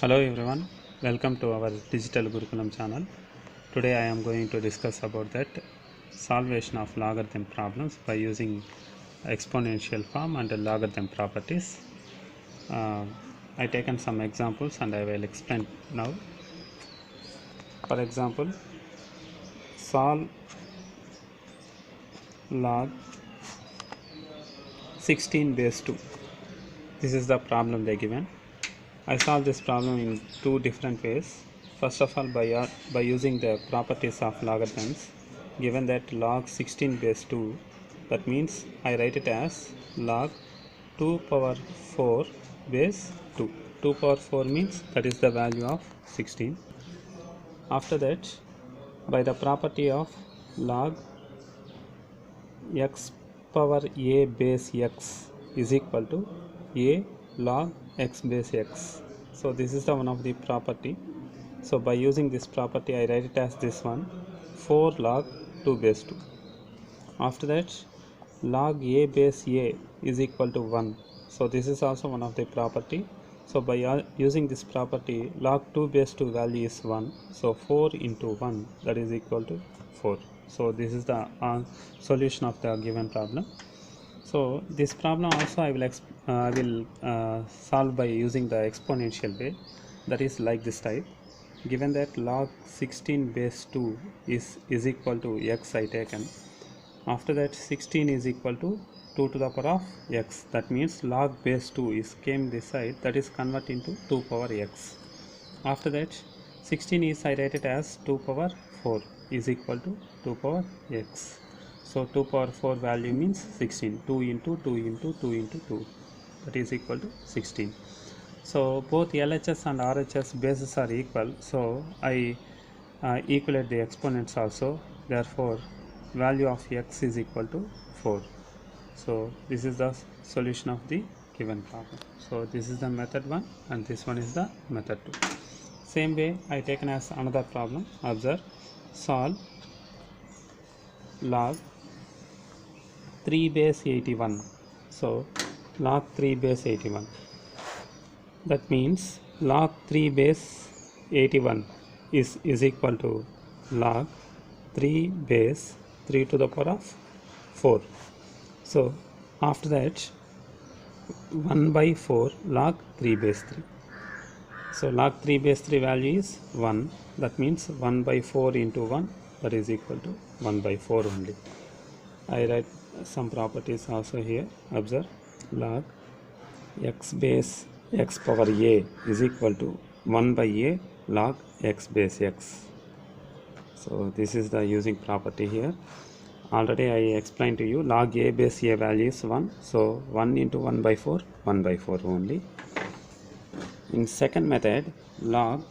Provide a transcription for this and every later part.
Hello everyone, welcome to our Digital Gurukulam channel. Today I am going to discuss about that solvation of logarithm problems by using exponential form and logarithm properties. I taken some examples and I will explain now. For example, solve log 16 base 2. This is the problem they given. I solve this problem in two different ways. First of all, by using the properties of logarithms, given that log 16 base 2, that means I write it as log 2 power 4 base 2. 2 power 4 means that is the value of 16. After that, by the property of log x power a base x is equal to a log x base x. So this is the one of the property. So by using this property I write it as this one, 4 log 2 base 2. After that, log a base a is equal to 1. So this is also one of the property. So by using this property, log 2 base 2 value is 1. So 4 into 1, that is equal to 4. So this is the solution of the given problem. So this problem also I will solve by using the exponential way, that is like this type. Given that log 16 base 2 is equal to x I taken. After that 16 is equal to 2 to the power of x. That means log base 2 is came this side, that is convert into 2 power x. After that 16 is I write it as 2 power 4 is equal to 2 power x. So 2 power 4 value means 16. 2 into 2 into 2 into 2, that is equal to 16. So both LHS and RHS bases are equal. So I equate the exponents also. Therefore value of x is equal to 4. So this is the solution of the given problem. So this is the method 1 and this one is the method 2. Same way I taken as another problem. Observe, solve log 3 base 81. So log 3 base 81. That means log 3 base 81 is equal to log 3 base 3 to the power of 4. So after that 1 by 4 log 3 base 3. So log 3 base 3 value is 1. That means 1 by 4 into 1, that is equal to 1 by 4 only. I write some properties also here. Observe, log x base x power a is equal to 1 by a log x base x. So this is the using property here. Already I explained to you log a base a value is 1. So 1 into 1 by 4, 1 by 4 only. In second method, log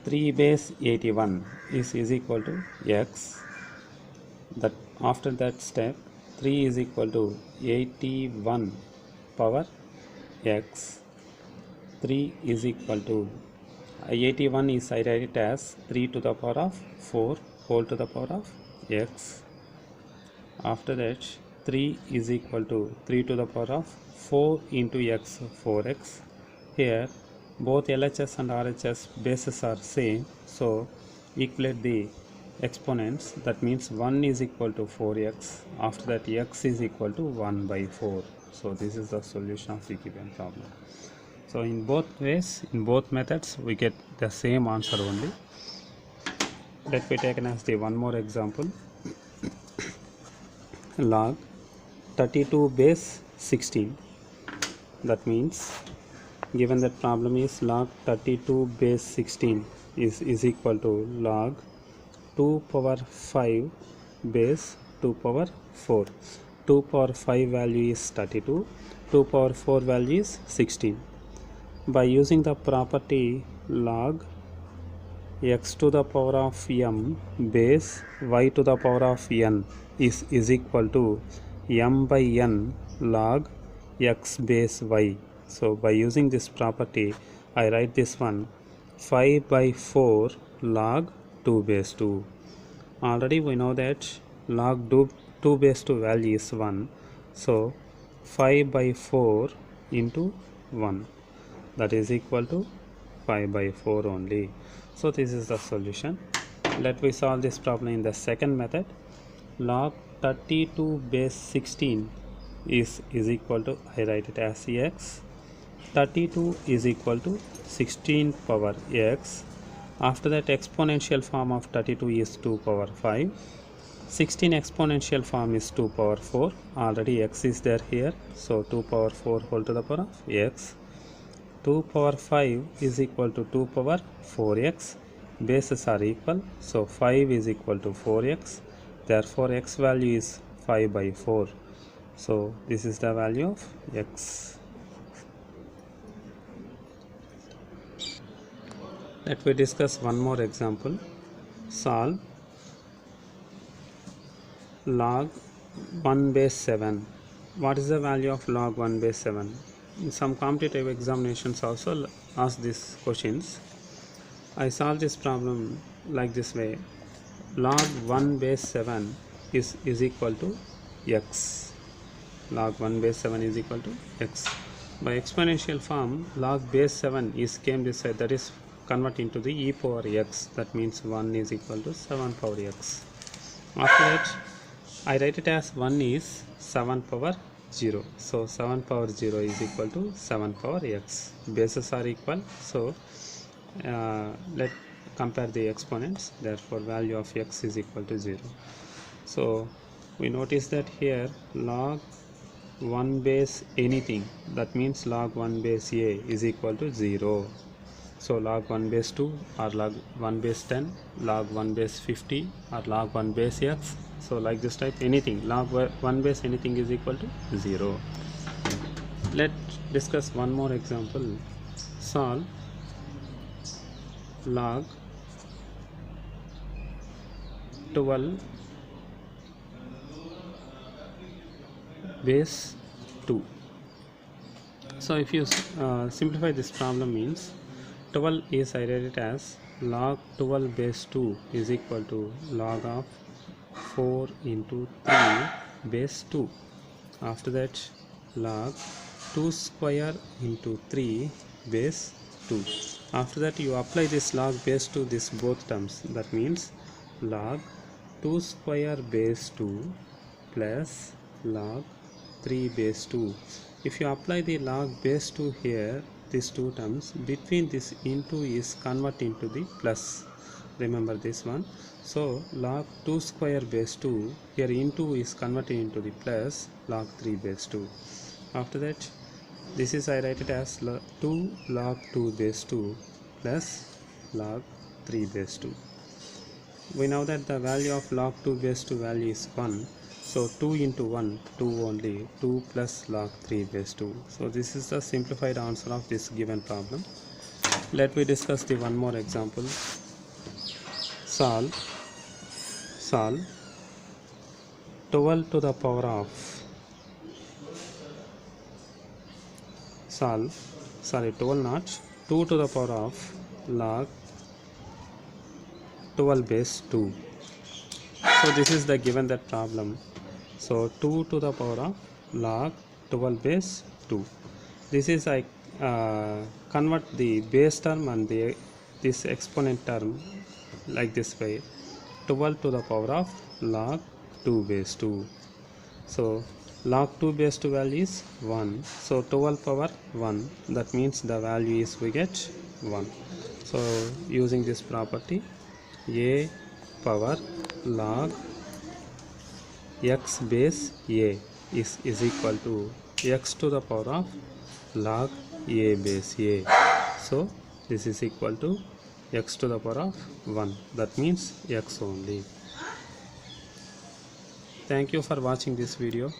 3 base 81 is equal to x. That after that step, 3 is equal to 81 power x. 3 is equal to 81 is I write it as 3 to the power of 4 whole to the power of x. After that 3 is equal to 3 to the power of 4 into x, 4x. Here both LHS and RHS bases are same, so equate the exponents. That means 1 is equal to 4x. After that x is equal to 1 by 4. So this is the solution of the given problem. So in both ways, in both methods, we get the same answer only. Let me take as the one more example. Log 32 base 16. That means given that problem is log 32 base 16 is equal to log 2 power 5 base 2 power 4. 2 power 5 value is 32. 2 power 4 value is 16. By using the property log x to the power of m base y to the power of n is equal to m by n log x base y. So by using this property I write this one, 5 by 4 log 2 base 2. Already we know that log 2 base 2 value is 1. So 5 by 4 into 1, that is equal to 5 by 4 only. So this is the solution. Let me solve this problem in the second method. Log 32 base 16 is equal to, I write it as x. 32 is equal to 16 power x. After that, exponential form of 32 is 2 power 5. 16 exponential form is 2 power 4. Already x is there here, so 2 power 4 whole to the power of x. 2 power 5 is equal to 2 power 4x. Bases are equal, so 5 is equal to 4x. Therefore x value is 5 by 4. So this is the value of x. Let me discuss one more example. Solve log 1 base 7. What is the value of log 1 base 7? In some competitive examinations also ask these questions. I solve this problem like this way. Log 1 base 7 is equal to x. Log 1 base 7 is equal to x. By exponential form, log base 7 is came this side, that is convert into the e power x. That means 1 is equal to 7 power x. After that, I write it as 1 is 7 power 0. So 7 power 0 is equal to 7 power x. Bases are equal, so let's compare the exponents. Therefore value of x is equal to 0. So we notice that here log 1 base anything, that means log 1 base a is equal to 0. So log 1 base 2 or log 1 base 10, log 1 base 50 or log 1 base x. So like this type, anything log 1 base anything is equal to 0. Let's discuss one more example. Solve log 12 base 2. So if you simplify this problem, means 12 is I write it as log 12 base 2 is equal to log of 4 into 3 base 2. After that, log 2 square into 3 base 2. After that, you apply this log base to this both terms. That means log 2 square base 2 plus log 3 base 2. If you apply the log base 2 here, these two terms, between this into is convert into the plus. Remember this one. So log 2 square base 2, here into is converted into the plus log 3 base 2. After that, this is I write it as 2 log 2 base 2 plus log 3 base 2. We know that the value of log 2 base 2 value is 1. So 2 into 1, 2 only, 2 plus log 3 base 2. So this is the simplified answer of this given problem. Let me discuss the one more example. Solve 12 to the power of 12 not 2 to the power of log 12 base 2. So this is the given that problem. So 2 to the power of log 12 base 2. This is I convert the base term and this exponent term like this way. 12 to the power of log 2 base 2. So log 2 base 2 value is 1. So 12 power 1. That means the value is we get 1. So using this property, a power log x base a is equal to x to the power of log a base a. So this is equal to x to the power of 1. That means x only. Thank you for watching this video.